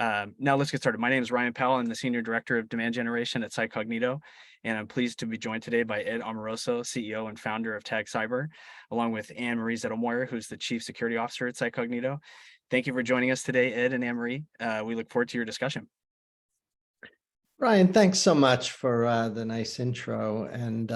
Now let's get started. My name is Ryan Powell. I'm the Senior Director of Demand Generation at CyCognito, and I'm pleased to be joined today by Ed Amoroso, CEO and founder of Tag Cyber, along with Anne Marie Zettlemoyer, who's the Chief Security Officer at CyCognito. Thank you for joining us today, Ed and Anne Marie. We look forward to your discussion. Ryan, thanks so much for the nice intro. And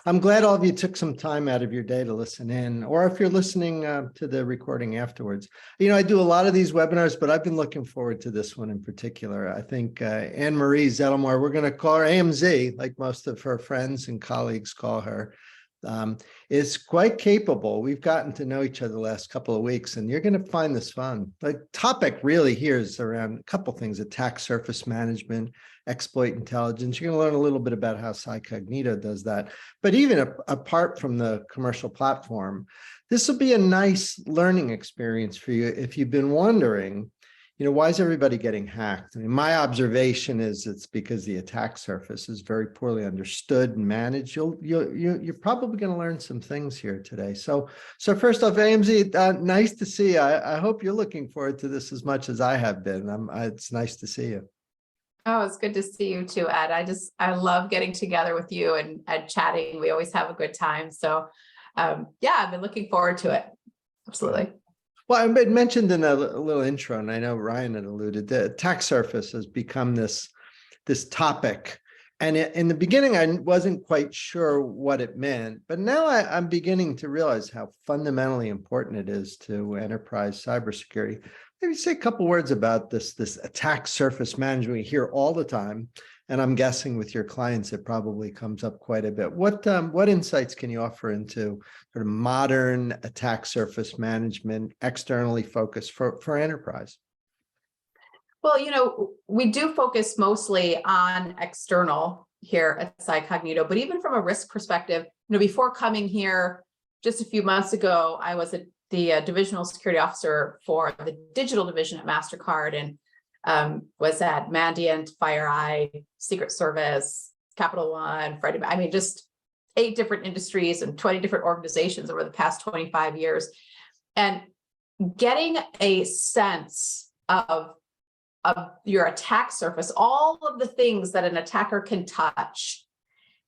I'm glad all of you took some time out of your day to listen in, or if you're listening to the recording afterwards. You know, I do a lot of these webinars, but I've been looking forward to this one in particular. I think Anne Marie Zettlemoyer, we're going to call her AMZ, like most of her friends and colleagues call her, is quite capable. We've gotten to know each other the last couple of weeks, and you're going to find this fun. The topic really here is around a couple of things: attack surface management, exploit intelligence. You're going to learn a little bit about how CyCognito does that. But even apart from the commercial platform, this will be a nice learning experience for you if you've been wondering, you know, why is everybody getting hacked? I mean, my observation is it's because the attack surface is very poorly understood and managed. You're probably going to learn some things here today. So first off, AMZ, nice to see you. I hope you're looking forward to this as much as I have been. It's nice to see you. Oh, it's good to see you too, Ed. I love getting together with you and chatting. We always have a good time. So yeah, I've been looking forward to it. Absolutely. Well, I mentioned in a little intro, and I know Ryan had alluded, the attack surface has become this topic. And in the beginning, I wasn't quite sure what it meant, but now I'm beginning to realize how fundamentally important it is to enterprise cybersecurity. Maybe say a couple words about this attack surface management we hear all the time, and I'm guessing with your clients it probably comes up quite a bit. What insights can you offer into sort of modern attack surface management, externally focused for enterprise? Well, you know, we do focus mostly on external here at CyCognito, but even from a risk perspective, you know, before coming here just a few months ago, I was the divisional security officer for the digital division at MasterCard, and was at Mandiant, FireEye, Secret Service, Capital One, Freddie. I mean, just 8 different industries and 20 different organizations over the past 25 years. And getting a sense of your attack surface, all of the things that an attacker can touch,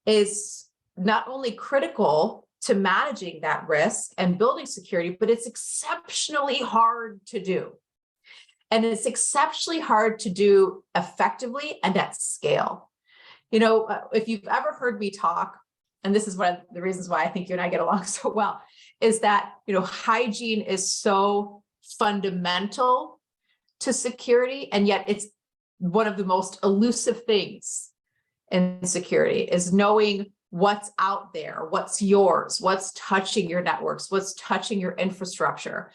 is not only critical to managing that risk and building security, but it's exceptionally hard to do. And it's exceptionally hard to do effectively and at scale. You know, if you've ever heard me talk, and this is one of the reasons why I think you and I get along so well, is that, you know, hygiene is so fundamental to security, and yet it's one of the most elusive things in security, is knowing what's out there, what's yours, what's touching your networks, what's touching your infrastructure.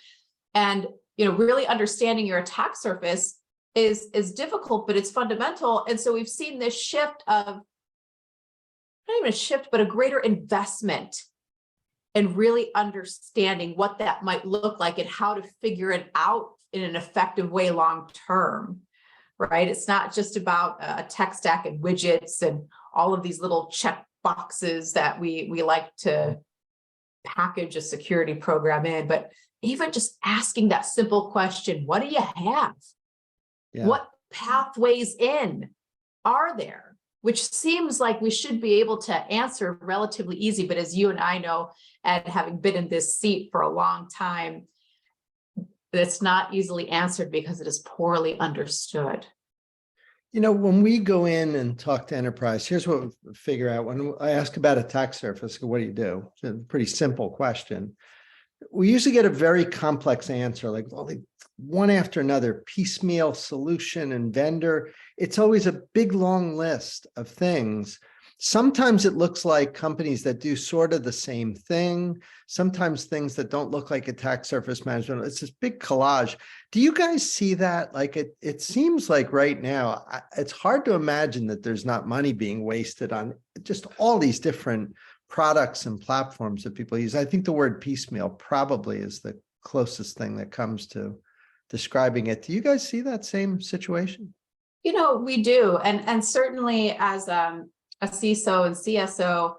And, you know, really understanding your attack surface is difficult, but it's fundamental. And so we've seen this shift of, not even a shift, but a greater investment in really understanding what that might look like and how to figure it out in an effective way long term, right? It's not just about a tech stack and widgets and all of these little check boxes that we like to package a security program in, but even just asking that simple question: what do you have? Yeah. What pathways in are there? Which seems like we should be able to answer relatively easy, but as you and I know, and having been in this seat for a long time, it's not easily answered because it is poorly understood. You know, when we go in and talk to enterprise, here's what we figure out. When I ask about attack surface, what do you do? It's a pretty simple question. We usually get a very complex answer, like, well, one after another, piecemeal solution and vendor. It's always a big, long list of things. Sometimes it looks like companies that do sort of the same thing. Sometimes things that don't look like attack surface management. It's this big collage. Do you guys see that? Like it seems like right now, it's hard to imagine that there's not money being wasted on just all these different products and platforms that people use. I think the word piecemeal probably is the closest thing that comes to describing it. Do you guys see that same situation? You know, we do. And certainly as a CISO and CSO,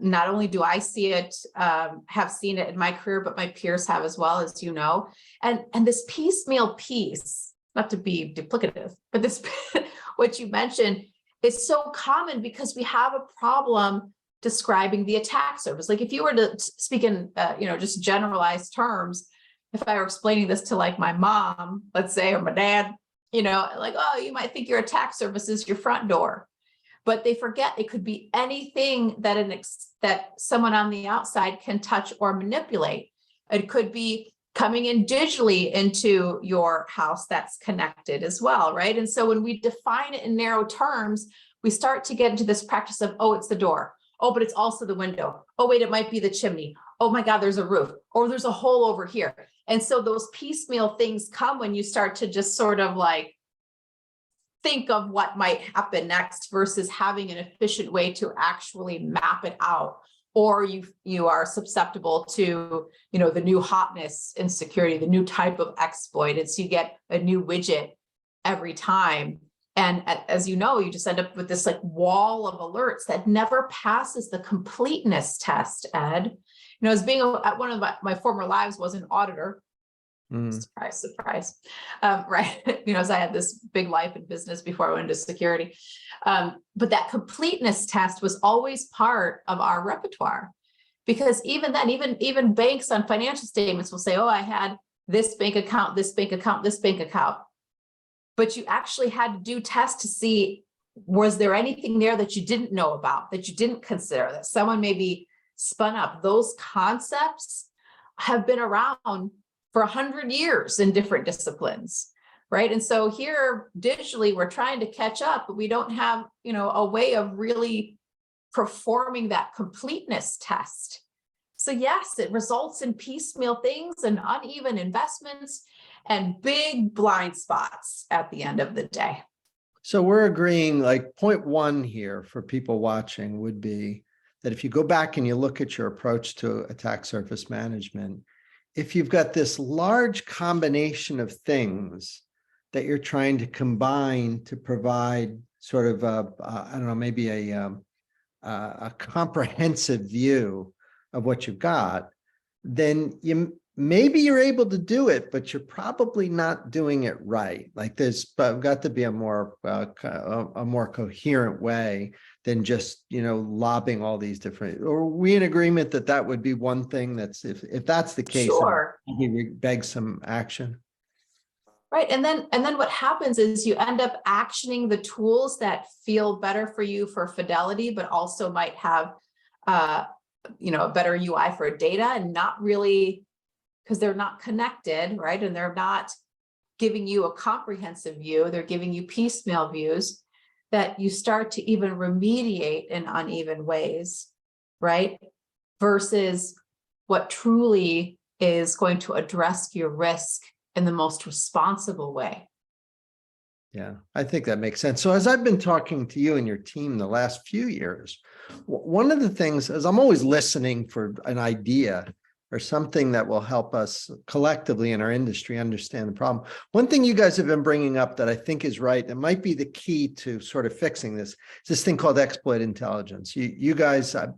not only do I see it, have seen it in my career, but my peers have as well, as you know. And this piecemeal piece not to be duplicative, but this, what you mentioned is so common because we have a problem describing the attack surface. Like if you were to speak in, just generalized terms, if I were explaining this to like my mom, let's say, or my dad, like, oh, you might think your attack surface is your front door, but they forget it could be anything that that someone on the outside can touch or manipulate. It could be coming in digitally into your house that's connected as well, right? And so when we define it in narrow terms, we start to get into this practice of, oh, it's the door. Oh, but it's also the window. Oh, wait, it might be the chimney. Oh my God, there's a roof, or there's a hole over here. And so those piecemeal things come when you start to just sort of like think of what might happen next versus having an efficient way to actually map it out. Or you are susceptible to, the new hotness in security, the new type of exploit. And so you get a new widget every time. And as you know, you just end up with this like wall of alerts that never passes the completeness test, Ed. As being at one of my former lives was an auditor. Surprise, surprise. Right. As I had this big life in business before I went into security. But that completeness test was always part of our repertoire, because even then, even banks on financial statements will say, oh, I had this bank account, this bank account, this bank account. But you actually had to do tests to see, was there anything there that you didn't know about, that you didn't consider, that someone maybe spun up? Those concepts have been around for 100 years in different disciplines, right? And so here digitally, we're trying to catch up, but we don't have, a way of really performing that completeness test. So yes, it results in piecemeal things and uneven investments and big blind spots at the end of the day. So we're agreeing, like, point one here for people watching would be that if you go back and you look at your approach to attack surface management, if you've got this large combination of things that you're trying to combine to provide sort of maybe a comprehensive view of what you've got, then maybe you're able to do it, but you're probably not doing it right. Like there's got to be a more coherent way than just, lobbing all these different. Or are we in agreement that that would be one thing that's, if that's the case, Sure. it begs some action. Right. And then what happens is you end up actioning the tools that feel better for you for fidelity, but also might have a better UI for data, and not really, because they're not connected, right? And they're not giving you a comprehensive view. They're giving you piecemeal views that you start to even remediate in uneven ways, right? Versus what truly is going to address your risk in the most responsible way. Yeah, I think that makes sense. So as I've been talking to you and your team the last few years, one of the things is I'm always listening for an idea or something that will help us collectively in our industry understand the problem. One thing you guys have been bringing up that I think is right, and might be the key to sort of fixing this, is this thing called exploit intelligence. You guys, I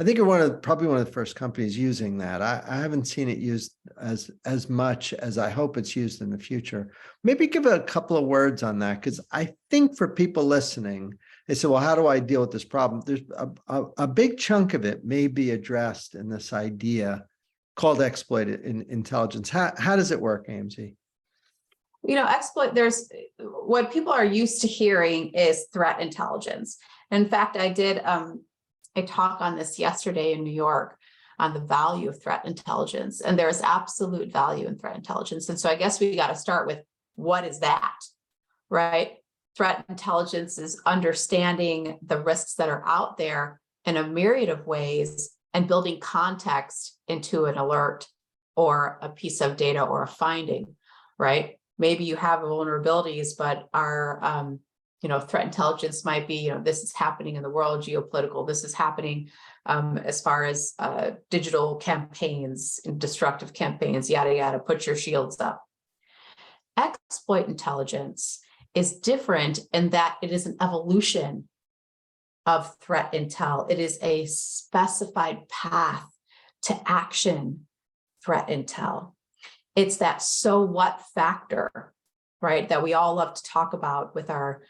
think you're probably one of the first companies using that. I haven't seen it used as much as I hope it's used in the future. Maybe give a couple of words on that, because I think for people listening, they say, well, how do I deal with this problem? There's a big chunk of it may be addressed in this idea called exploit intelligence. How does it work, AMZ? Exploit, there's what people are used to hearing is threat intelligence. In fact, I did a talk on this yesterday in New York on the value of threat intelligence, and there's absolute value in threat intelligence. And so I guess we got to start with, what is that, right? Threat intelligence is understanding the risks that are out there in a myriad of ways and building context into an alert or a piece of data or a finding, right? Maybe you have vulnerabilities, but our threat intelligence might be, this is happening in the world, geopolitical, this is happening as far as digital campaigns, destructive campaigns, yada, yada, put your shields up. Exploit intelligence is different in that it is an evolution of threat intel. It is a specified path to action threat intel. It's that so what factor right? That we all love to talk about with our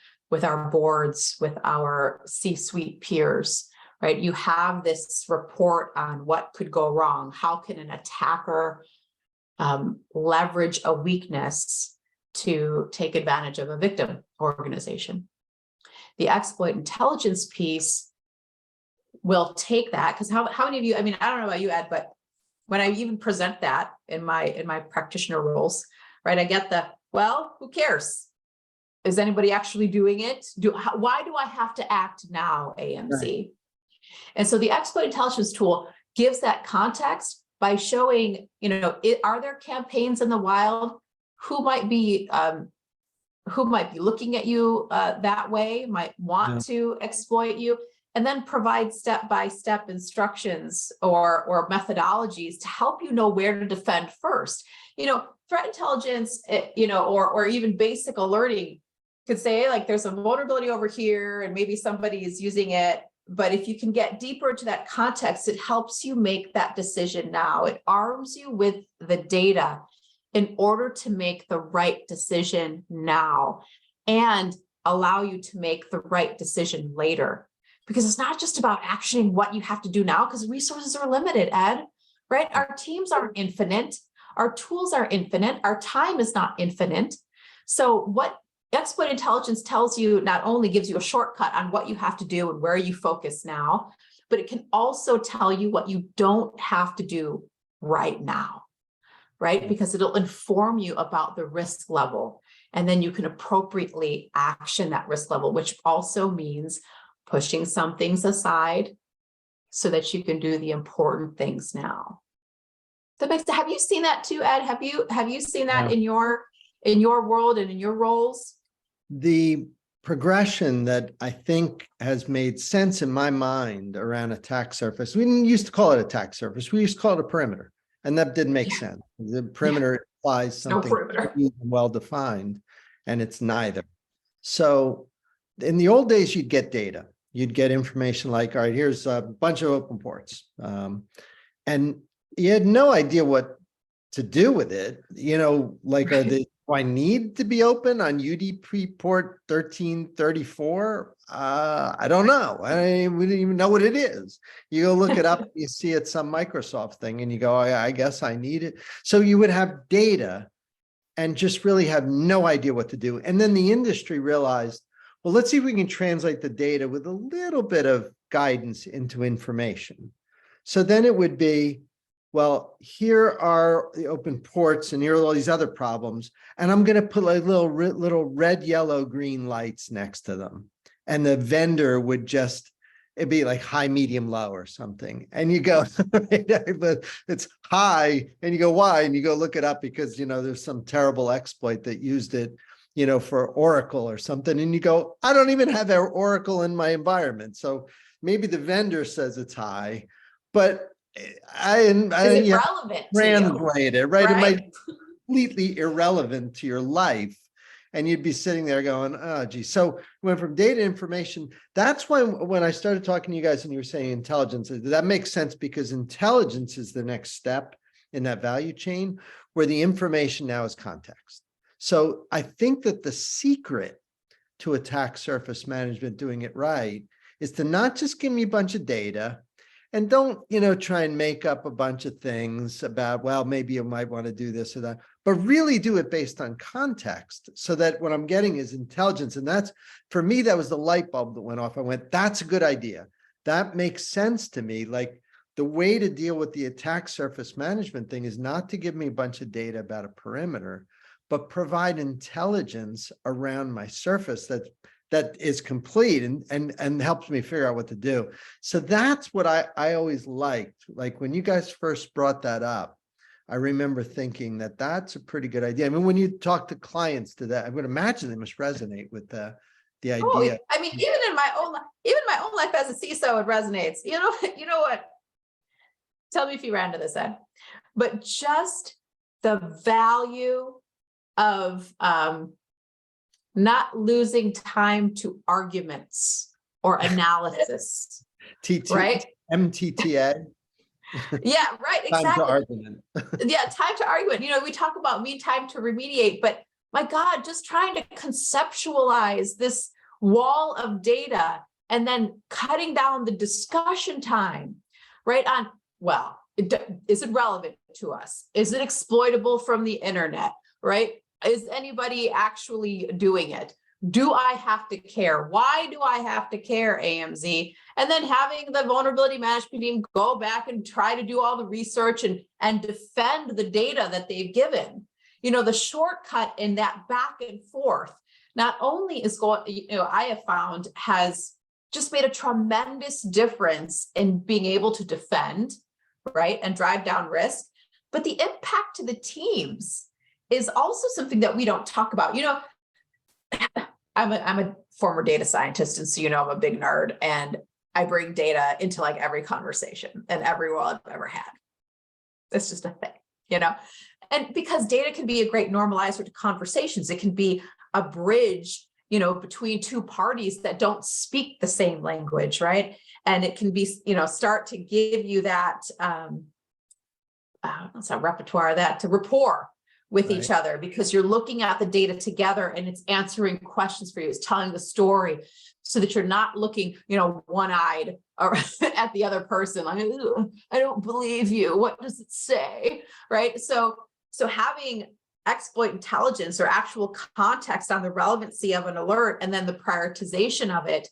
boards, with our C-suite peers, right? You have this report on what could go wrong. How can an attacker leverage a weakness to take advantage of a victim organization? The exploit intelligence piece will take that, because how many of you, I mean, I don't know about you, Ed, but when I even present that in my practitioner roles, right, I get the, well, who cares? Is anybody actually doing it? Why do I have to act now, AMZ? Right. And so the exploit intelligence tool gives that context by showing, are there campaigns in the wild? Who might be looking at you that way, might want to exploit you, and then provide step-by-step instructions or methodologies to help you know where to defend first. Threat intelligence, or even basic alerting could say, like, there's a vulnerability over here and maybe somebody is using it. But if you can get deeper into that context, it helps you make that decision now. It arms you with the data in order to make the right decision now and allow you to make the right decision later. Because it's not just about actioning what you have to do now, because resources are limited, Ed, right? Our teams aren't infinite. Our tools are infinite. Our time is not infinite. So what exploit intelligence tells you not only gives you a shortcut on what you have to do and where you focus now, but it can also tell you what you don't have to do right now, right? Because it'll inform you about the risk level, and then you can appropriately action that risk level, which also means pushing some things aside so that you can do the important things now. Have you seen that too, Ed? Have you seen that in your world and in your roles? The progression that I think has made sense in my mind around attack surface, we didn't used to call it attack surface, we used to call it a perimeter, and that didn't make sense. The perimeter implies something well-defined, and it's neither. So in the old days, you'd get data. You'd get information like, all right, here's a bunch of open ports. And you had no idea what to do with it. Like, do I need to be open on UDP port 1334? I don't know. We didn't even know what it is. You go look it up, you see it's some Microsoft thing, and you go, I guess I need it. So you would have data and just really have no idea what to do. And then the industry realized, well, let's see if we can translate the data with a little bit of guidance into information. So then it would be, well, here are the open ports and here are all these other problems. And I'm going to put like little red, yellow, green lights next to them. And the vendor would just, it'd be like high, medium, low or something. And you go, but it's high, and you go, why? And you go look it up because, there's some terrible exploit that used it, for Oracle or something. And you go, I don't even have Oracle in my environment. So maybe the vendor says it's high, but I translate it, right? It might be completely irrelevant to your life. And you'd be sitting there going, oh, geez. So we went from data information. That's when I started talking to you guys and you were saying intelligence, that makes sense, because intelligence is the next step in that value chain where the information now is context. So I think that the secret to attack surface management doing it right is to not just give me a bunch of data and don't, try and make up a bunch of things about, well, maybe you might want to do this or that, but really do it based on context so that what I'm getting is intelligence. And that's, for me, that was the light bulb that went off. I went, that's a good idea. That makes sense to me. Like, the way to deal with the attack surface management thing is not to give me a bunch of data about a perimeter, but provide intelligence around my surface that is complete and helps me figure out what to do. So that's what I always liked. Like, when you guys first brought that up, I remember thinking that that's a pretty good idea. I mean, when you talk to clients to that, I would imagine they must resonate with the idea. Oh, I mean, even in my own life as a CISO, it resonates. You know what? Tell me if you ran into this, Ed. But just the value of not losing time to arguments or analysis. Right? MTTA. Yeah, right. Exactly. Time to argument. Yeah, time to argument. We talk about mean time to remediate, but my God, just trying to conceptualize this wall of data and then cutting down the discussion time, right? On, well, is it relevant to us? Is it exploitable from the internet, right? Is anybody actually doing it? Do I have to care? Why do I have to care, AMZ? And then having the vulnerability management team go back and try to do all the research and defend the data that they've given. You know, the shortcut in that back and forth, not only is going, you know, I have found has just made a tremendous difference in being able to defend, right, and drive down risk, but the impact to the teams is also something that we don't talk about. You know, I'm a former data scientist, and so, you know, I'm a big nerd, and I bring data into like every conversation and every role I've ever had. It's just a thing, you know, and because data can be a great normalizer to conversations, it can be a bridge, you know, between two parties that don't speak the same language, right? And it can be, you know, start to give you that, what's that repertoire, that to rapport with each other, because you're looking at the data together and it's answering questions for you, it's telling the story, so that you're not looking, you know, one-eyed at the other person, like, I don't believe you, what does it say, right? So having exploit intelligence or actual context on the relevancy of an alert, and then the prioritization of it,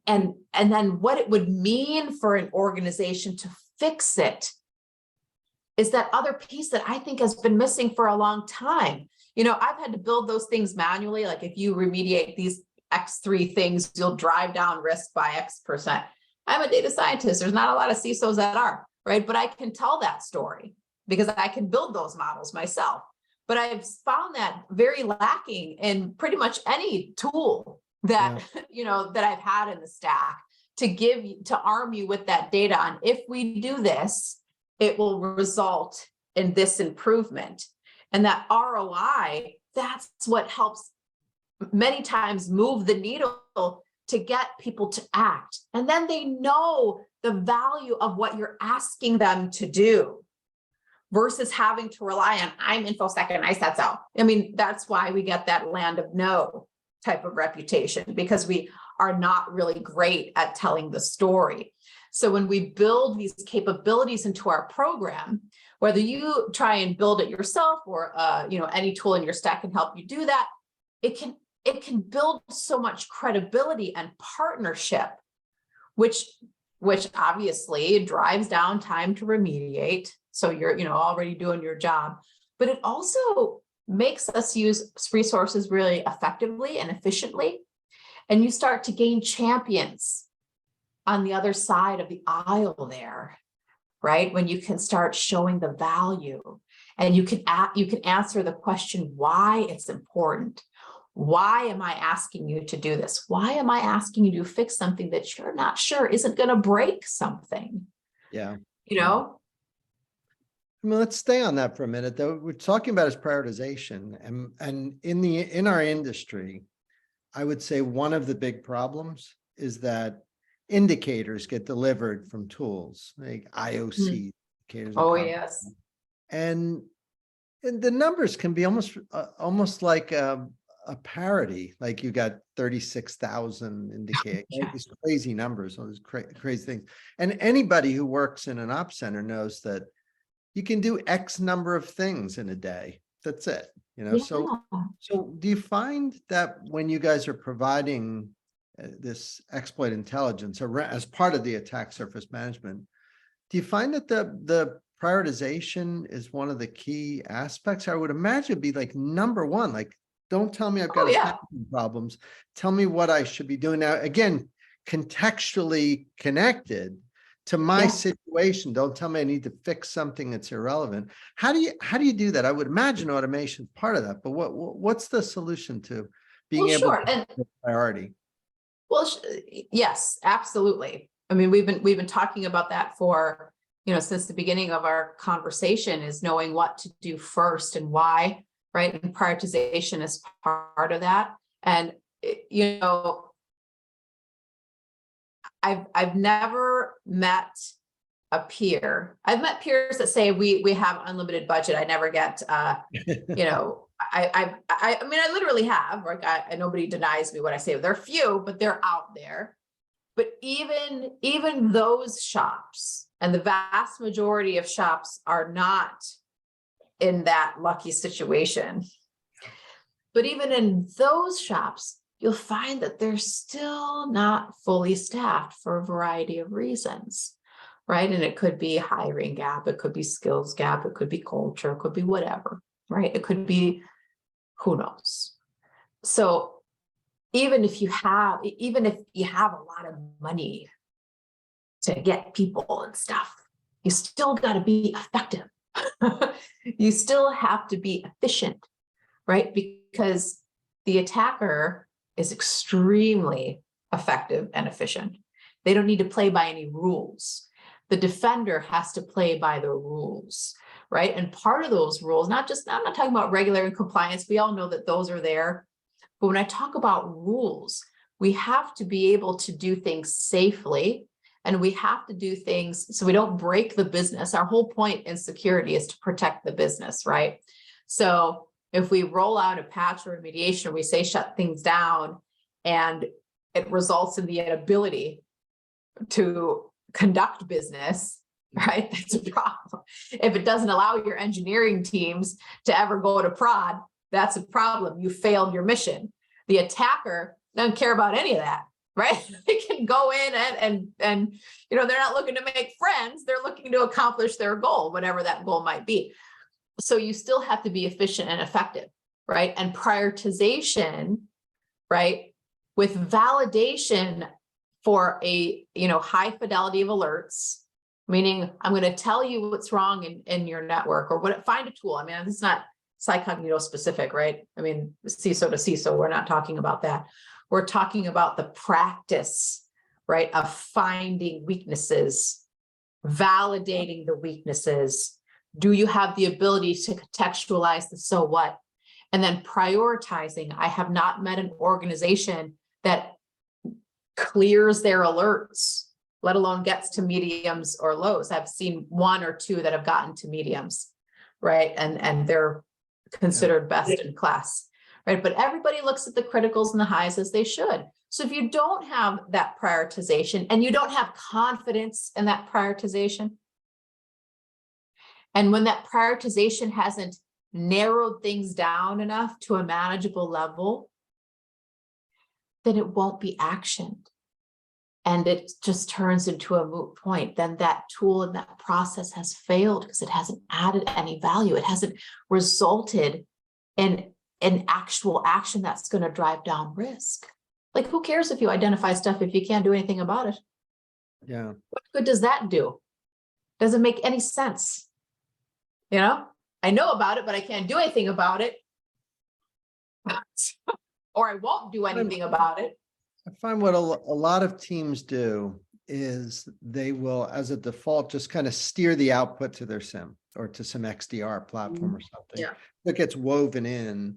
and then what it would mean for an organization to fix it, is that other piece that I think has been missing for a long time. You know, I've had to build those things manually. Like, if you remediate these X3 things, you'll drive down risk by X%. I'm a data scientist. There's not a lot of CISOs that are, right? But I can tell that story because I can build those models myself. But I've found that very lacking in pretty much any tool that, you know, that I've had in the stack to arm you with that data on, if we do this, it will result in this improvement. And that ROI, that's what helps many times move the needle to get people to act. And then they know the value of what you're asking them to do, versus having to rely on, I'm InfoSec and I said so. I mean, that's why we get that land of no type of reputation, because we are not really great at telling the story. So when we build these capabilities into our program, whether you try and build it yourself or you know, any tool in your stack can help you do that, it can build so much credibility and partnership, which obviously drives down time to remediate. So you're, you know, already doing your job, but it also makes us use resources really effectively and efficiently. And you start to gain champions on the other side of the aisle there, right? When you can start showing the value, and you can answer the question why it's important. Why am I asking you to do this? Why am I asking you to fix something that you're not sure isn't going to break something? Yeah. You know? I mean, let's stay on that for a minute, though. We're talking about is prioritization, and in our industry, I would say one of the big problems is that indicators get delivered from tools like IOC indicators. Oh, yes. And the numbers can be almost like a parody. Like, you got 36,000 indicators, these crazy numbers, all these crazy things. And anybody who works in an ops center knows that you can do X number of things in a day. That's it. You know, so do you find that when you guys are providing this exploit intelligence as part of the attack surface management, do you find that the prioritization is one of the key aspects? I would imagine it'd be like number one, like, don't tell me I've got 1,000 problems. Tell me what I should be doing now. Again, contextually connected to my situation. Don't tell me I need to fix something that's irrelevant. How do you do that? I would imagine automation is part of that, but what's the solution to being able to and priority? Well, yes, absolutely. I mean, we've been talking about that for, you know, since the beginning of our conversation, is knowing what to do first and why, right? And prioritization is part of that. And, you know, I've never met a peer. I've met peers that say we have unlimited budget. I never get, you know, I mean, I literally have, like, nobody denies me what I say. They're few, but they're out there. But even those shops, and the vast majority of shops are not in that lucky situation. But even in those shops, you'll find that they're still not fully staffed for a variety of reasons, right? And it could be hiring gap, it could be skills gap, it could be culture, it could be whatever, right? It could be, who knows? So even if you have a lot of money to get people and stuff, you still got to be effective. You still have to be efficient, right? Because the attacker is extremely effective and efficient. They don't need to play by any rules. The defender has to play by the rules, right? And part of those rules, I'm not talking about regular and compliance. We all know that those are there. But when I talk about rules, we have to be able to do things safely, and we have to do things so we don't break the business. Our whole point in security is to protect the business, right? So if we roll out a patch or remediation, we say shut things down, and it results in the inability to conduct business, right? That's a problem. If it doesn't allow your engineering teams to ever go to prod, that's a problem. You failed your mission. The attacker doesn't care about any of that, right? They can go in and they're not looking to make friends. They're looking to accomplish their goal, whatever that goal might be. So you still have to be efficient and effective, right? And prioritization, right? With validation for a, high fidelity of alerts, meaning I'm going to tell you what's wrong in your network, or find a tool. I mean, it's not CyCognito specific, right? I mean, CISO to CISO, we're not talking about that. We're talking about the practice, right, of finding weaknesses, validating the weaknesses. Do you have the ability to contextualize the so what? And then prioritizing. I have not met an organization that clears their alerts, let alone gets to mediums or lows. I've seen one or two that have gotten to mediums, right? And they're considered best in class, right? But everybody looks at the criticals and the highs as they should. So if you don't have that prioritization and you don't have confidence in that prioritization, and when that prioritization hasn't narrowed things down enough to a manageable level, then it won't be actioned. And it just turns into a moot point. Then that tool and that process has failed because it hasn't added any value. It hasn't resulted in an actual action that's going to drive down risk. Like, who cares if you identify stuff if you can't do anything about it? Yeah. What good does that do? Doesn't make any sense. I know about it, but I can't do anything about it. Or I won't do anything about it. I find what a lot of teams do is they will, as a default, just kind of steer the output to their SIM or to some XDR platform or something. Yeah. That gets woven in.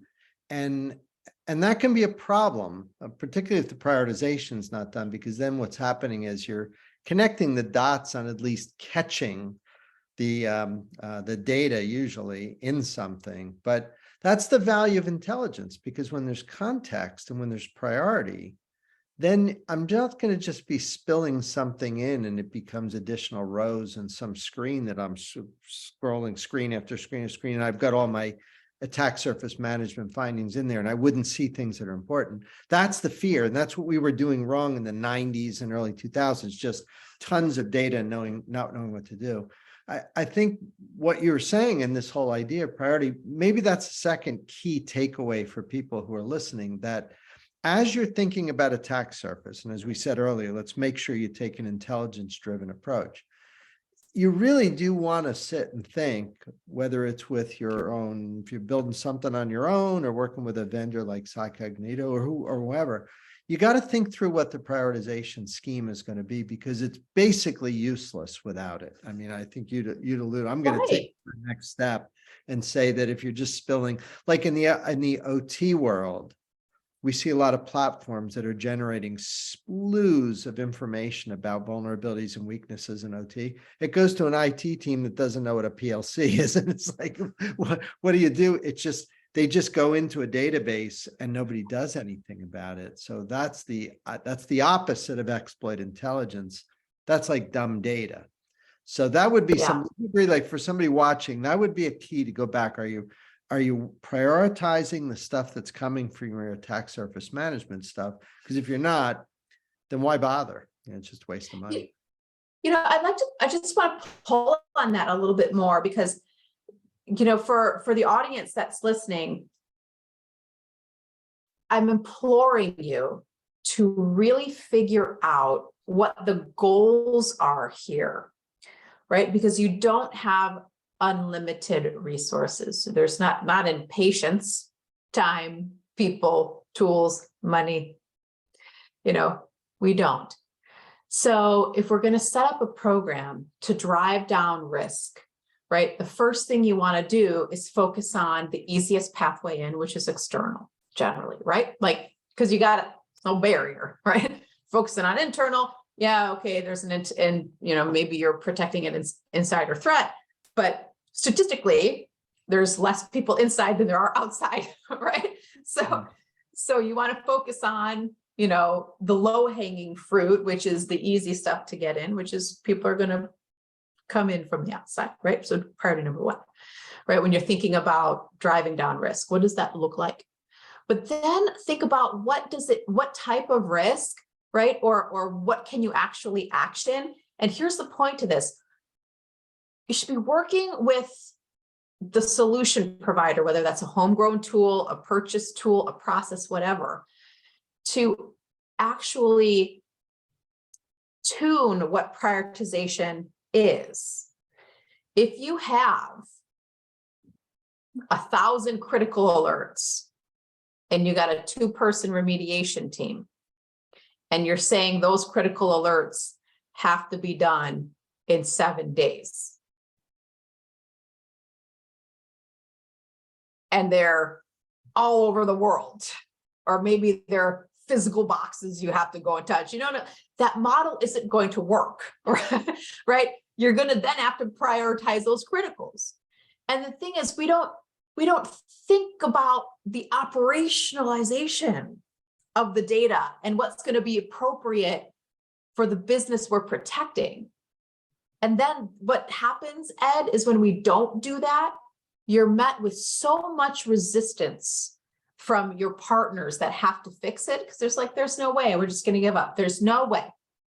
And that can be a problem, particularly if the prioritization is not done, because then what's happening is you're connecting the dots on at least catching the data usually in something. But that's the value of intelligence, because when there's context and when there's priority, then I'm not going to just be spilling something in and it becomes additional rows in some screen that I'm scrolling screen after screen after screen. And I've got all my attack surface management findings in there and I wouldn't see things that are important. That's the fear. And that's what we were doing wrong in the 90s and early 2000s, just tons of data and not knowing what to do. I think what you're saying in this whole idea of priority, maybe that's the second key takeaway for people who are listening, that as you're thinking about attack surface, and as we said earlier, let's make sure you take an intelligence-driven approach. You really do want to sit and think, whether it's with your own, if you're building something on your own or working with a vendor like CyCognito or whoever, you got to think through what the prioritization scheme is going to be, because it's basically useless without it. I mean, I think you'd allude, I'm going to take the next step and say that if you're just spilling, like in the OT world, we see a lot of platforms that are generating slews of information about vulnerabilities and weaknesses in OT. It goes to an IT team that doesn't know what a PLC is. And it's like, what do you do? It's just, they just go into a database and nobody does anything about it. So that's the opposite of exploit intelligence. That's like dumb data. So that would be some, like for somebody watching, that would be a key to go back. Are you prioritizing the stuff that's coming from your attack surface management stuff? Because if you're not, then why bother? It's just a waste of money. I just want to pull on that a little bit more because, for the audience that's listening, I'm imploring you to really figure out what the goals are here, right? Because you don't have unlimited resources. So there's not in patience, time, people, tools, money. We don't. So if we're going to set up a program to drive down risk, right, the first thing you want to do is focus on the easiest pathway in, which is external, generally, right? Like, because no barrier, right? Focusing on internal. Yeah, okay, there's maybe you're protecting an insider threat, but statistically, there's less people inside than there are outside, right? So you want to focus on, the low-hanging fruit, which is the easy stuff to get in, which is people are going to come in from the outside, right? So priority number one, right? When you're thinking about driving down risk, what does that look like? But then think about what type of risk, right? Or what can you actually action? And here's the point to this. You should be working with the solution provider, whether that's a homegrown tool, a purchase tool, a process, whatever, to actually tune what prioritization is. If you have 1,000 critical alerts and you got a 2-person remediation team, and you're saying those critical alerts have to be done in 7 days, and they're all over the world, or maybe they're physical boxes you have to go and touch, that model isn't going to work, right? You're going to then have to prioritize those criticals. And the thing is, we don't think about the operationalization of the data and what's going to be appropriate for the business we're protecting. And then what happens, Ed, is when we don't do that, you're met with so much resistance from your partners that have to fix it, because there's no way, we're just going to give up. There's no way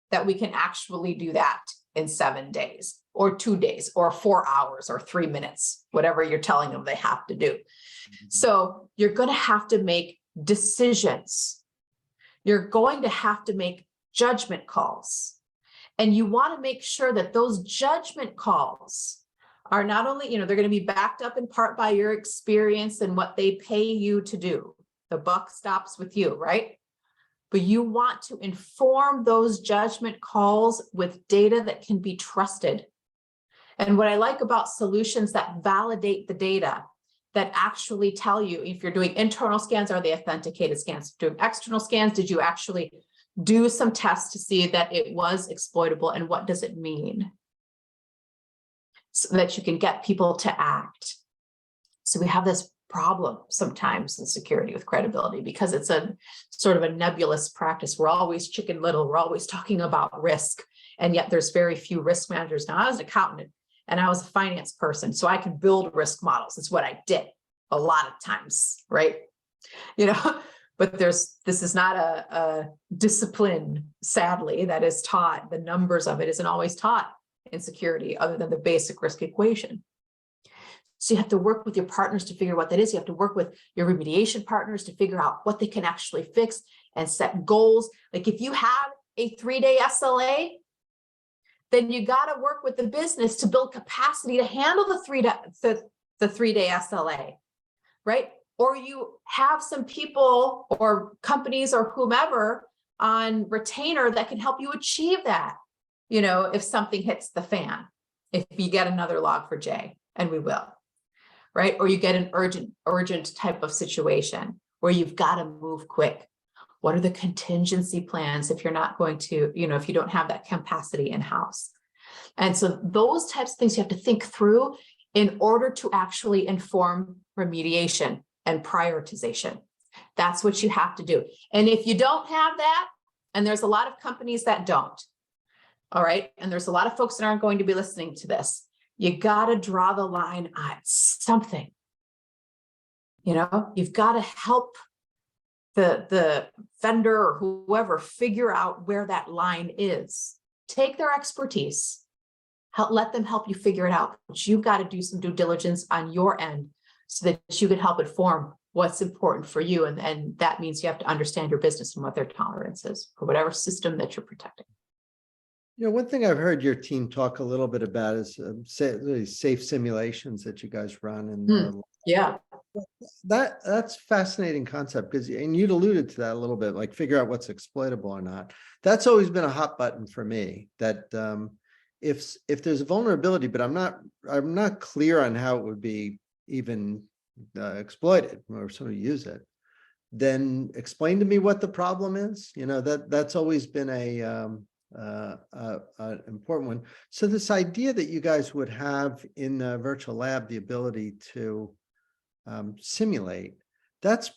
that we can actually do that in 7 days or 2 days or 4 hours or 3 minutes, whatever you're telling them they have to do. Mm-hmm. So you're going to have to make decisions. You're going to have to make judgment calls. And you want to make sure that those judgment calls are not only, they're going to be backed up in part by your experience and what they pay you to do. The buck stops with you, right? But you want to inform those judgment calls with data that can be trusted. And what I like about solutions that validate the data, that actually tell you if you're doing internal scans, are they authenticated scans? Doing external scans, did you actually do some tests to see that it was exploitable, and what does it mean? So that you can get people to act. So we have this problem sometimes in security with credibility because it's a sort of a nebulous practice. We're always chicken little. We're always talking about risk. And yet there's very few risk managers. Now, I was an accountant and I was a finance person, so I could build risk models. It's what I did a lot of times, right? But this is not a discipline, sadly, that is taught. The numbers of it isn't always taught in security other than the basic risk equation. So you have to work with your partners to figure out what that is. You have to work with your remediation partners to figure out what they can actually fix and set goals. Like if you have a 3-day SLA, then you got to work with the business to build capacity to handle the 3-day SLA, right? Or you have some people or companies or whomever on retainer that can help you achieve that. If something hits the fan, if you get another Log4j, and we will, right? Or you get an urgent type of situation where you've got to move quick. What are the contingency plans if you're not going to, if you don't have that capacity in-house? And so those types of things you have to think through in order to actually inform remediation. and prioritization. That's what you have to do. And if you don't have that, and there's a lot of companies that don't, all right, and there's a lot of folks that aren't going to be listening to this, you got to draw the line on something. You know, you've got to help the vendor or whoever figure out where that line is. Take their expertise, let them help you figure it out. But you've got to do some due diligence on your end so that you can help inform what's important for you. And that means you have to understand your business and what their tolerance is for whatever system that you're protecting. You know, one thing I've heard your team talk a little bit about is safe simulations that you guys run. And Yeah. That's fascinating concept because, and you'd alluded to that a little bit, like figure out what's exploitable or not. That's always been a hot button for me, that if there's a vulnerability, but I'm not clear on how it would be even exploited or somebody use it, then explain to me what the problem is. You know, that's always been an important one. So this idea that you guys would have in the virtual lab the ability to simulate, that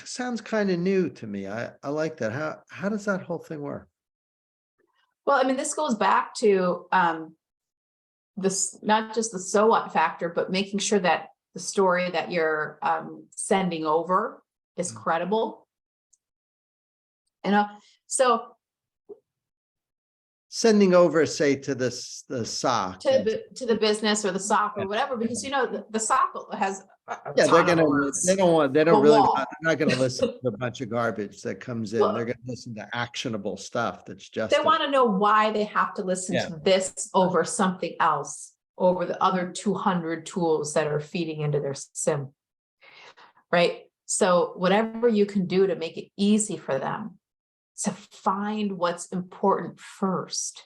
sounds kind of new to me. I like that. How does that whole thing work? Well, I mean, this goes back to this, not just the so what factor, but making sure that the story that you're sending over is credible. You know, so sending over, say, to the SOC, to the business or the SOC or whatever, because you know the SOC has they're not gonna listen to a bunch of garbage that comes in. Well, they're gonna listen to actionable stuff that's just they want to know why they have to listen to this over something else, over the other 200 tools that are feeding into their SIM, right? So whatever you can do to make it easy for them to find what's important first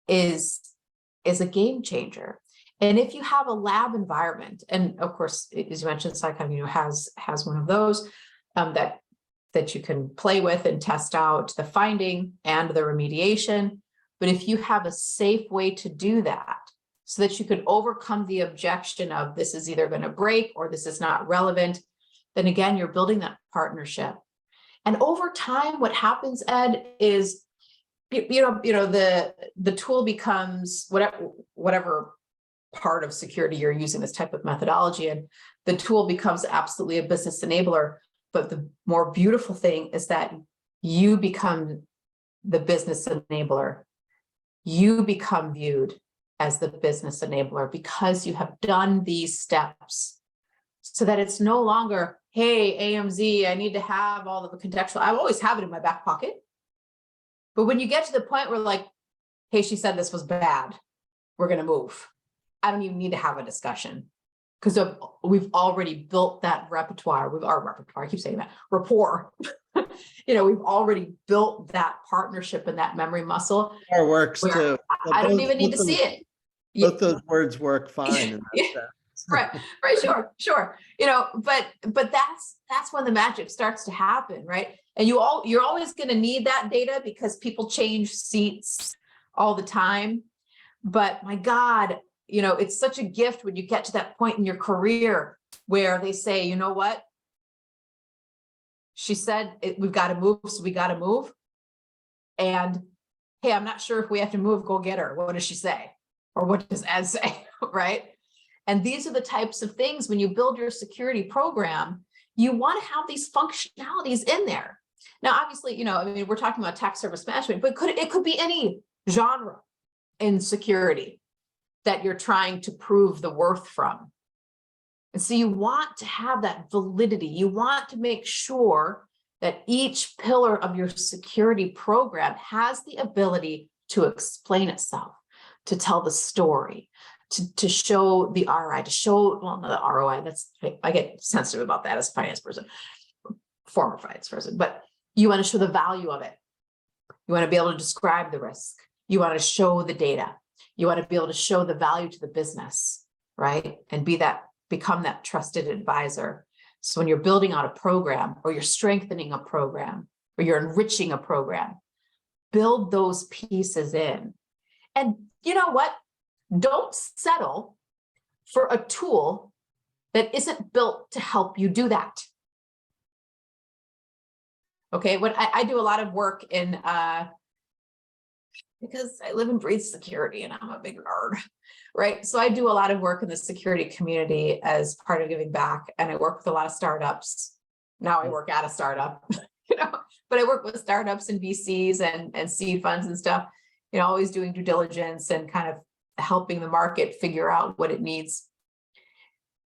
is a game changer. And if you have a lab environment, and of course, as you mentioned, CyCognito has one of those that you can play with and test out the finding and the remediation. But if you have a safe way to do that, so that you could overcome the objection of this is either going to break or this is not relevant, then again, you're building that partnership. And over time, what happens, Ed, is the tool becomes whatever part of security you're using this type of methodology, and the tool becomes absolutely a business enabler. But the more beautiful thing is that you become the business enabler. You become viewed as the business enabler because you have done these steps, so that it's no longer, hey, AMZ, I need to have all of the contextual. I always have it in my back pocket. But when you get to the point where like, hey, she said this was bad, we're going to move. I don't even need to have a discussion because we've already built that repertoire. I keep saying that, rapport. We've already built that partnership and that memory muscle. Our works too. I don't even need to see it. Both those words work fine. In that sense. right, sure. But that's when the magic starts to happen, right? And you're always going to need that data because people change seats all the time. But my God, it's such a gift when you get to that point in your career where they say, you know what? She said we've got to move, so we got to move. And hey, I'm not sure if we have to move, go get her. What does she say? Or what does Ed say, right? And these are the types of things when you build your security program, you want to have these functionalities in there. Now, obviously, we're talking about attack surface management, but it could be any genre in security that you're trying to prove the worth from. And so you want to have that validity. You want to make sure that each pillar of your security program has the ability to explain itself, to tell the story, to show the ROI, the ROI, I get sensitive about that as a finance person, former finance person, but you want to show the value of it. You want to be able to describe the risk. You want to show the data. You want to be able to show the value to the business, right? And become that trusted advisor. So when you're building out a program or you're strengthening a program or you're enriching a program, build those pieces in. And you know what? Don't settle for a tool that isn't built to help you do that. Okay, what I do a lot of work in, because I live and breathe security and I'm a big nerd, right? So I do a lot of work in the security community as part of giving back, and I work with a lot of startups. Now I work at a startup, but I work with startups and VCs and seed funds and stuff, always doing due diligence and kind of helping the market figure out what it needs.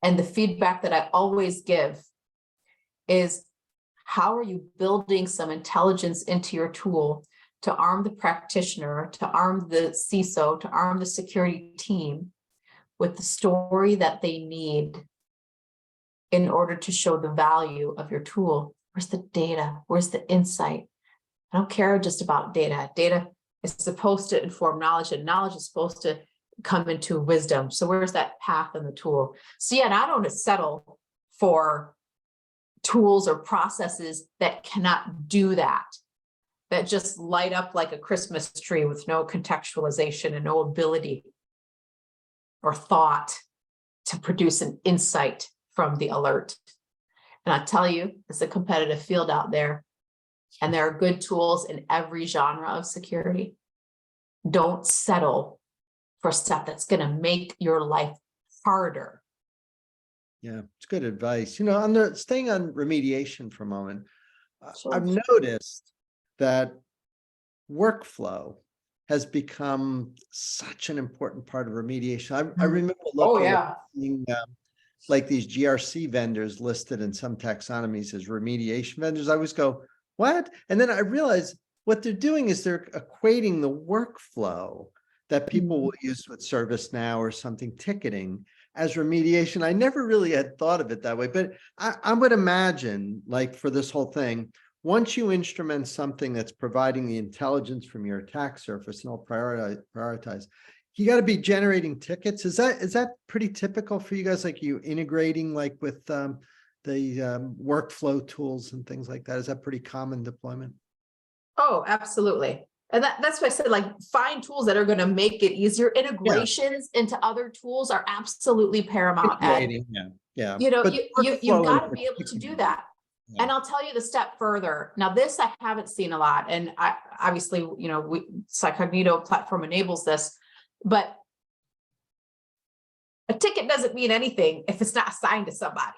And the feedback that I always give is, how are you building some intelligence into your tool to arm the practitioner, to arm the CISO, to arm the security team with the story that they need in order to show the value of your tool? Where's the data? Where's the insight? I don't care just about data. Data is supposed to inform knowledge, and knowledge is supposed to come into wisdom. So where's that path in the tool? So yeah, and I don't settle for tools or processes that cannot do that, that just light up like a Christmas tree with no contextualization and no ability or thought to produce an insight from the alert. And I tell you, it's a competitive field out there, and there are good tools in every genre of security. Don't settle for stuff that's going to make your life harder. Yeah, it's good advice. Staying on remediation for a moment, Sure. I've noticed that workflow has become such an important part of remediation. I remember looking at seeing, like these GRC vendors listed in some taxonomies as remediation vendors. I always go, what? And then I realized what they're doing is they're equating the workflow that people will use with ServiceNow or something, ticketing, as remediation. I never really had thought of it that way, but I would imagine, like, for this whole thing, once you instrument something that's providing the intelligence from your attack surface, and I'll prioritize, you got to be generating tickets. Is that pretty typical for you guys? Like, you integrating like with the workflow tools and things like that? Is that pretty common deployment? Oh, absolutely. And that's why I said, like, find tools that are going to make it easier. Integrations into other tools are absolutely paramount. Yeah. You've got to be able to do that. Yeah. And I'll tell you the step further. Now, this I haven't seen a lot, and I obviously, CyCognito platform enables this, but a ticket doesn't mean anything if it's not assigned to somebody.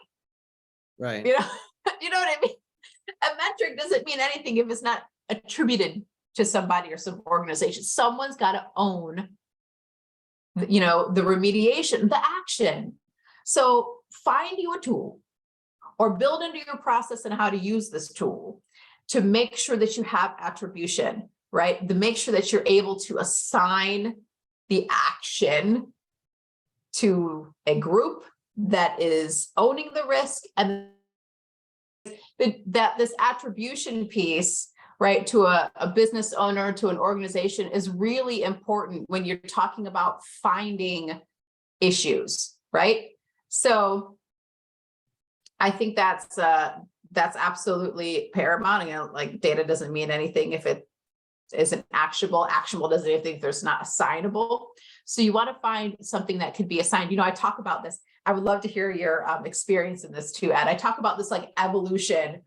Right. You know what I mean? A metric doesn't mean anything if it's not attributed to somebody or some organization. Someone's got to own, the remediation, the action. So find you a tool or build into your process and how to use this tool to make sure that you have attribution, right? To make sure that you're able to assign the action to a group that is owning the risk, and that this attribution piece, right, to a business owner, to an organization, is really important when you're talking about finding issues, right? So I think that's absolutely paramount. Like, data doesn't mean anything if it isn't actionable. Actionable doesn't mean anything if there's not assignable. So you want to find something that could be assigned. I talk about this. I would love to hear your experience in this too, Ed. I talk about this like evolution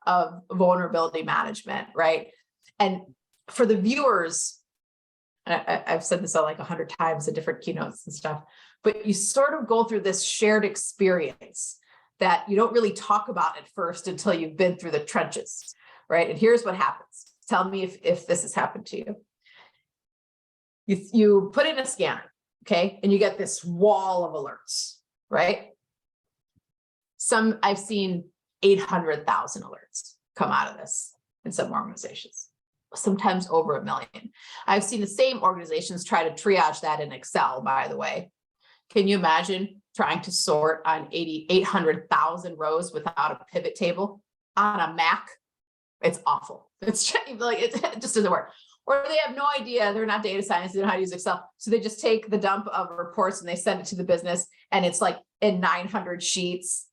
of vulnerability management, right? And for the viewers, I've said this like 100 times in different keynotes and stuff, but you sort of go through this shared experience that you don't really talk about at first until you've been through the trenches, right? And here's what happens. Tell me if this has happened to you. You put in a scanner, okay? And you get this wall of alerts, right? I've seen 800,000 alerts come out of this in some organizations, sometimes over 1 million. I've seen the same organizations try to triage that in Excel, by the way. Can you imagine trying to sort on 800,000 rows without a pivot table on a Mac? It's awful. It's like, it just doesn't work. Or they have no idea, they're not data scientists, they don't know how to use Excel. So they just take the dump of reports and they send it to the business, and it's like in 900 sheets.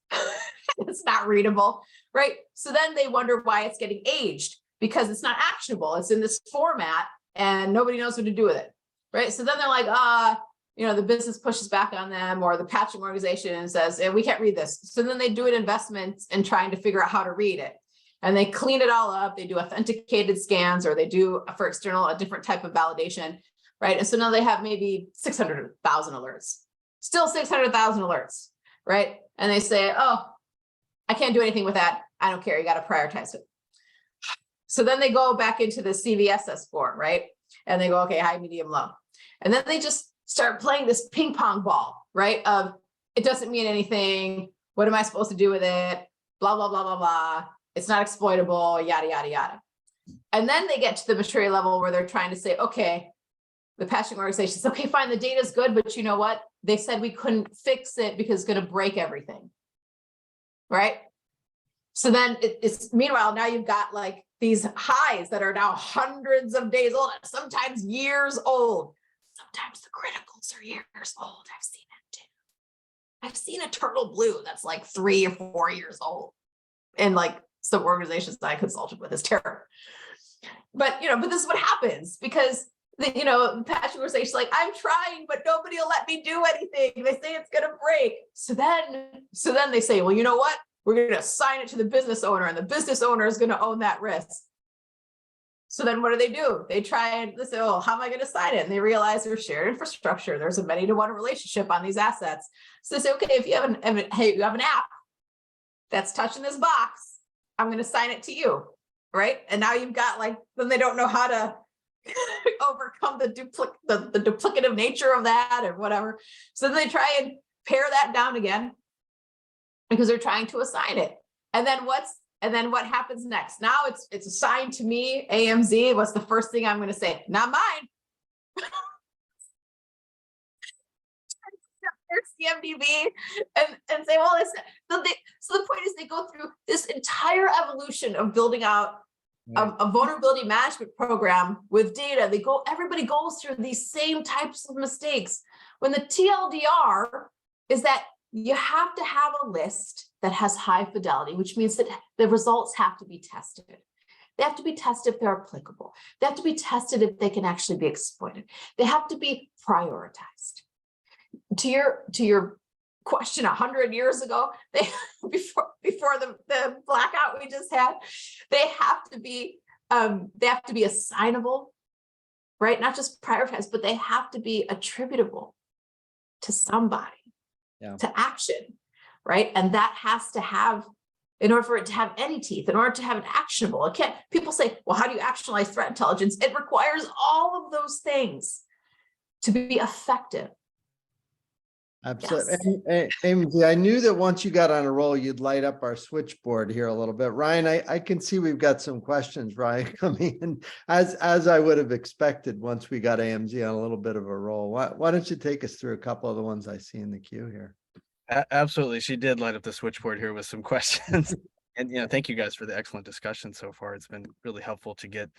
It's not readable, right? So then they wonder why it's getting aged, because it's not actionable. It's in this format and nobody knows what to do with it, right? So then they're like, the business pushes back on them, or the patching organization says, we can't read this. So then they do an investment in trying to figure out how to read it. And they clean it all up. They do authenticated scans, or they do for external, a different type of validation, right? And so now they have maybe 600,000 alerts, still 600,000 alerts, right? And they say, oh, I can't do anything with that. I don't care. You got to prioritize it. So then they go back into the CVSS score, right? And they go, okay, high, medium, low. And then they just start playing this ping pong ball, right? Of it doesn't mean anything. What am I supposed to do with it? Blah, blah, blah, blah, blah. It's not exploitable, yada, yada, yada. And then they get to the maturity level where they're trying to say, okay, the patching organization says, okay, fine, the data is good, but you know what? They said we couldn't fix it because it's going to break everything, right? So then it's meanwhile, now you've got like these highs that are now hundreds of days old, sometimes years old. Sometimes the criticals are years old. I've seen it too. I've seen a turtle blue that's like 3 or 4 years old. And like some organizations that I consulted with is terrible. But but this is what happens because the patching organization's like, I'm trying, but nobody will let me do anything. They say it's gonna break. So then they say, well, you know what? We're gonna assign it to the business owner, and the business owner is gonna own that risk. So then what do? They try and they say, oh, how am I going to sign it? And they realize there's shared infrastructure. There's a many-to-one relationship on these assets. So they say, okay, if you have an app that's touching this box, I'm going to sign it to you, right? And now you've got then they don't know how to overcome the duplicative nature of that or whatever. So they try and pare that down again because they're trying to assign it. And then what happens next? Now it's assigned to me, AMZ. What's the first thing I'm going to say? Not mine. There's CMDB and say, well, listen. So the point is they go through this entire evolution of building out a vulnerability management program with data. Everybody goes through these same types of mistakes. When the TLDR is that you have to have a list that has high fidelity, which means that the results have to be tested. They have to be tested if they're applicable. They have to be tested if they can actually be exploited. They have to be prioritized. To your question, 100 years ago, before the blackout we just had, they have to be assignable, right? Not just prioritized, but they have to be attributable to somebody. To action, right? And that has to have, in order for it to have any teeth, in order to have it actionable, people say, well, how do you actionalize threat intelligence? It requires all of those things to be effective. Absolutely. Yes. And I knew that once you got on a roll, you'd light up our switchboard here a little bit. Ryan, I can see we've got some questions, Ryan, coming in as I would have expected once we got AMZ on a little bit of a roll. Why don't you take us through a couple of the ones I see in the queue here? Absolutely. She did light up the switchboard here with some questions. And, thank you guys for the excellent discussion so far. It's been really helpful to get,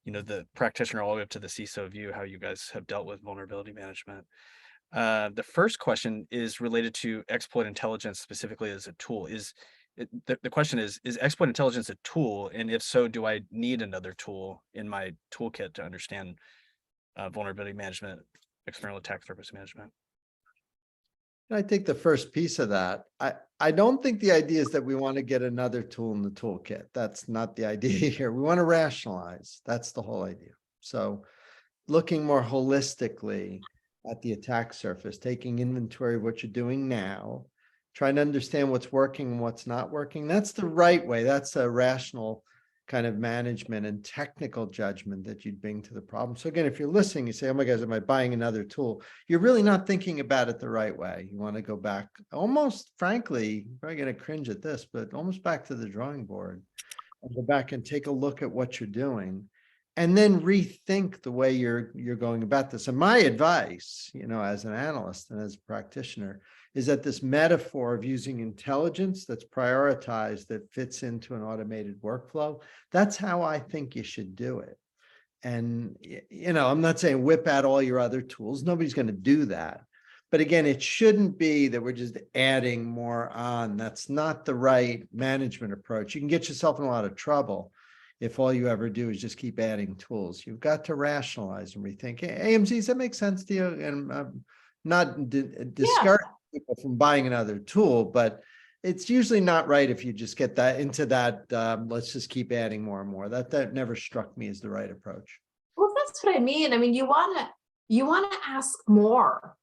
the practitioner all the way up to the CISO view, how you guys have dealt with vulnerability management. The first question is related to exploit intelligence specifically as a tool. The question is exploit intelligence a tool? And if so, do I need another tool in my toolkit to understand vulnerability management, external attack surface management? I think the first piece of that, I don't think the idea is that we want to get another tool in the toolkit. That's not the idea here. We want to rationalize. That's the whole idea. So looking more holistically at the attack surface, taking inventory of what you're doing now, trying to understand what's working and what's not working. That's the right way. That's a rational kind of management and technical judgment that you'd bring to the problem. So again, if you're listening, you say, oh my gosh, am I buying another tool? You're really not thinking about it the right way. You want to go back, almost frankly, you're probably going to cringe at this, but almost back to the drawing board and go back and take a look at what you're doing. And then rethink the way you're going about this. And my advice, as an analyst and as a practitioner, is that this metaphor of using intelligence that's prioritized, that fits into an automated workflow, that's how I think you should do it. And, I'm not saying whip out all your other tools. Nobody's going to do that. But again, it shouldn't be that we're just adding more on. That's not the right management approach. You can get yourself in a lot of trouble if all you ever do is just keep adding tools. You've got to rationalize and rethink. Hey, AMZ, does that make sense to you? And not Yeah. discourage people from buying another tool, but it's usually not right if you just get that into that, let's just keep adding more and more. That never struck me as the right approach. Well, that's what I mean. I mean, you want to ask more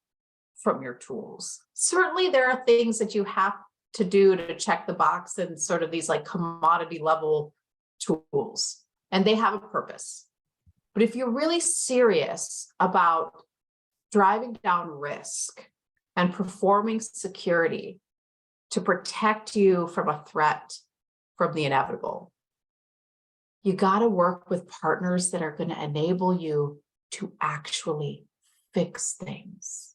from your tools. Certainly there are things that you have to do to check the box and sort of these like commodity level tools, and they have a purpose. But if you're really serious about driving down risk and performing security to protect you from a threat from the inevitable, you got to work with partners that are going to enable you to actually fix things,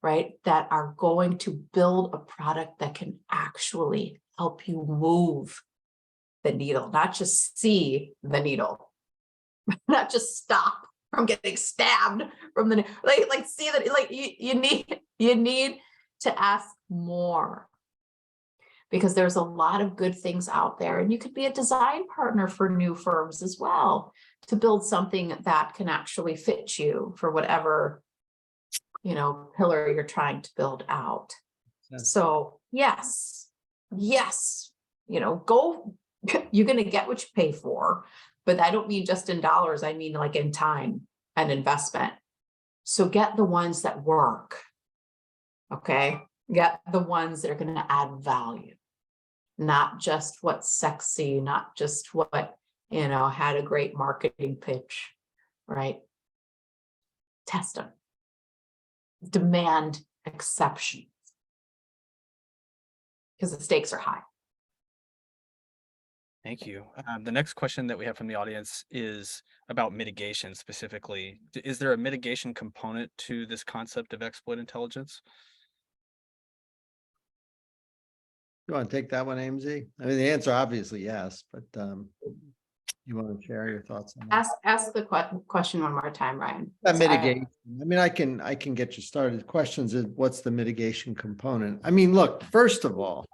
right? That are going to build a product that can actually help you move the needle, not just see the needle, not just stop from getting stabbed from the, like see that, like you need to ask more, because there's a lot of good things out there, and you could be a design partner for new firms as well to build something that can actually fit you for whatever, you know, pillar you're trying to build out. Yes. So yes, you know, go, you're going to get what you pay for, but I don't mean just in dollars. I mean like in time and investment. So get the ones that work. Okay. Get the ones that are going to add value, not just what's sexy, not just what, you know, had a great marketing pitch, right? Test them. Demand exceptions, because the stakes are high. Thank you. The next question that we have from the audience is about mitigation specifically. Is there a mitigation component to this concept of exploit intelligence? You want to take that one, AMZ? I mean, the answer obviously yes, but you want to share your thoughts on that? Ask the question one more time, Ryan. Mitigation. I mean, I can get you started. Questions is what's the mitigation component? I mean, look, first of all,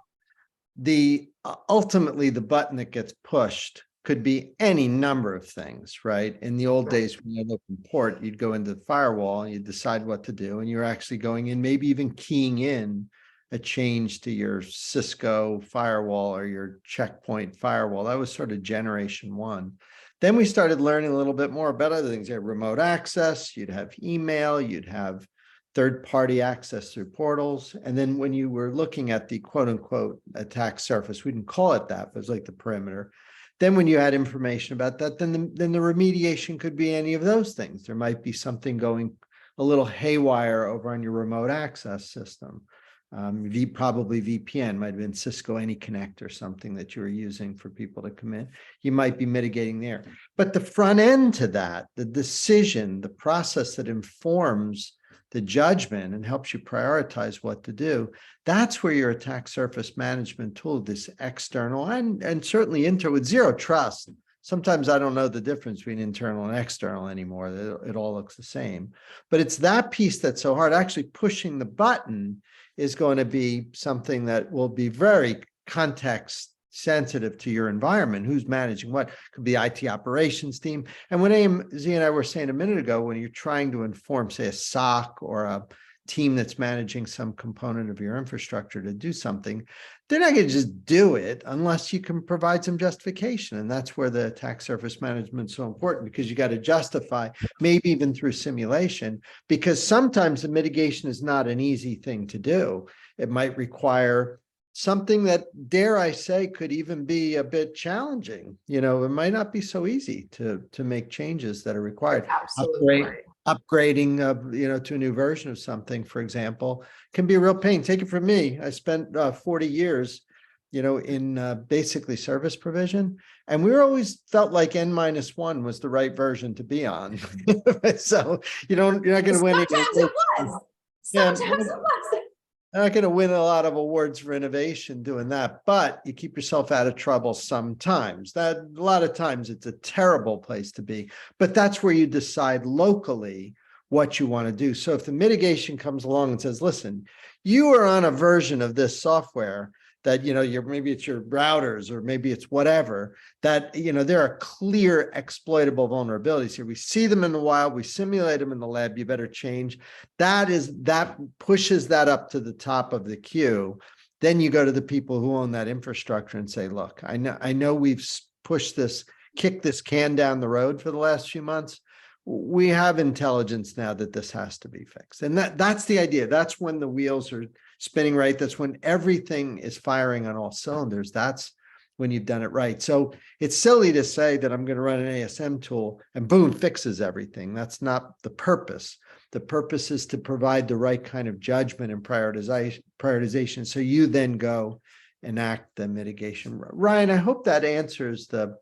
ultimately the button that gets pushed could be any number of things, right? In the old days, when you had open port, you'd go into the firewall and you'd decide what to do, and you're actually going in, maybe even keying in a change to your Cisco firewall or your checkpoint firewall. That was sort of generation one. Then we started learning a little bit more about other things. You had remote access, you'd have email, you'd have third-party access through portals. And then when you were looking at the quote unquote attack surface, we didn't call it that, but it was like the perimeter. Then when you had information about that, then the remediation could be any of those things. There might be something going a little haywire over on your remote access system. Probably VPN, might have been Cisco AnyConnect or something that you were using for people to come in. You might be mitigating there. But the front end to that, the decision, the process that informs the judgment and helps you prioritize what to do, that's where your attack surface management tool, this external and certainly internal with zero trust. Sometimes I don't know the difference between internal and external anymore. It all looks the same. But it's that piece that's so hard. Actually pushing the button is going to be something that will be very context sensitive to your environment. Who's managing what? Could be IT operations team. And when AMZ and I were saying a minute ago, when you're trying to inform, say, a SOC or a team that's managing some component of your infrastructure to do something, they're not going to just do it unless you can provide some justification. And that's where the attack surface management is so important, because you got to justify, maybe even through simulation, because sometimes the mitigation is not an easy thing to do. It might require something that, dare I say, could even be a bit challenging. You know, it might not be so easy to make changes that are required. Absolutely. Upgrading, to a new version of something, for example, can be a real pain. Take it from me. I spent 40 years, in basically service provision, and we always felt like N-1 was the right version to be on. So you're not going to win. Sometimes it was. Sometimes it was. You're not going to win a lot of awards for innovation doing that, but you keep yourself out of trouble sometimes. That a lot of times it's a terrible place to be, but that's where you decide locally what you want to do. So if the mitigation comes along and says, listen, you are on a version of this software that, maybe it's your routers or maybe it's whatever, that, there are clear exploitable vulnerabilities here. We see them in the wild, we simulate them in the lab, you better change. That pushes that up to the top of the queue. Then you go to the people who own that infrastructure and say, look, I know we've kicked this can down the road for the last few months. We have intelligence now that this has to be fixed. And that's the idea. That's when the wheels are spinning right. That's when everything is firing on all cylinders. That's when you've done it right. So it's silly to say that I'm going to run an EASM tool and boom, fixes everything. That's not the purpose. The purpose is to provide the right kind of judgment and prioritization. So you then go and act the mitigation. Ryan, I hope that answers the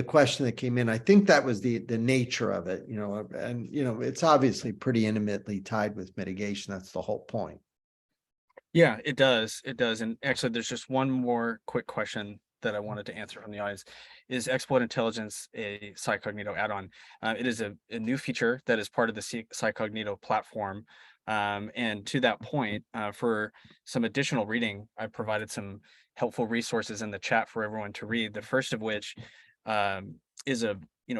question that came in. I think that was the nature of it, and, it's obviously pretty intimately tied with mitigation. That's the whole point. Yeah, it does. It does. And actually, there's just one more quick question that I wanted to answer from the audience. Is exploit intelligence a CyCognito add-on? It is a new feature that is part of the CyCognito platform. And to that point, for some additional reading, I provided some helpful resources in the chat for everyone to read. The first of which is a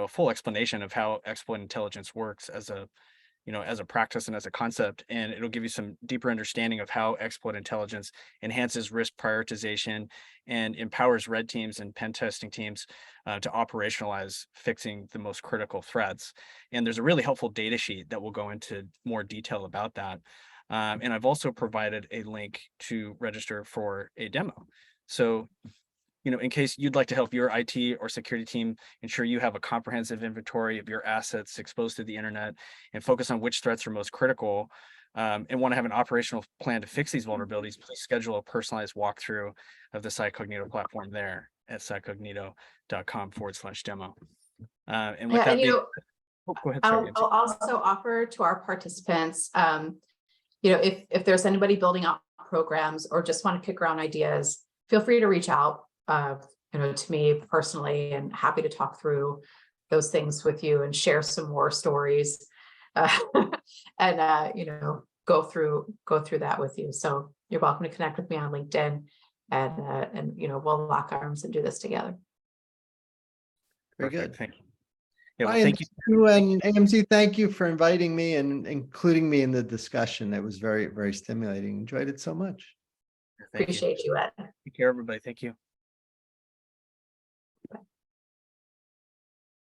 full explanation of how exploit intelligence works as a practice and as a concept, and it'll give you some deeper understanding of how exploit intelligence enhances risk prioritization and empowers red teams and pen testing teams to operationalize fixing the most critical threats. And there's a really helpful data sheet that will go into more detail about that. And I've also provided a link to register for a demo. So in case you'd like to help your IT or security team ensure you have a comprehensive inventory of your assets exposed to the internet and focus on which threats are most critical, and want to have an operational plan to fix these vulnerabilities, please schedule a personalized walkthrough of the CyCognito platform there at cycognito.com/demo. And with that being, go ahead. I'll also offer to our participants, if there's anybody building out programs or just want to kick around ideas, feel free to reach out. To me personally, and happy to talk through those things with you and share some more stories, and go through that with you. So you're welcome to connect with me on LinkedIn, and we'll lock arms and do this together. Very good. Thank you. Yeah, well, Ryan, thank you. And AMZ, thank you for inviting me and including me in the discussion. It was very, very stimulating. Enjoyed it so much. Appreciate you, Ed. Take care, everybody. Thank you.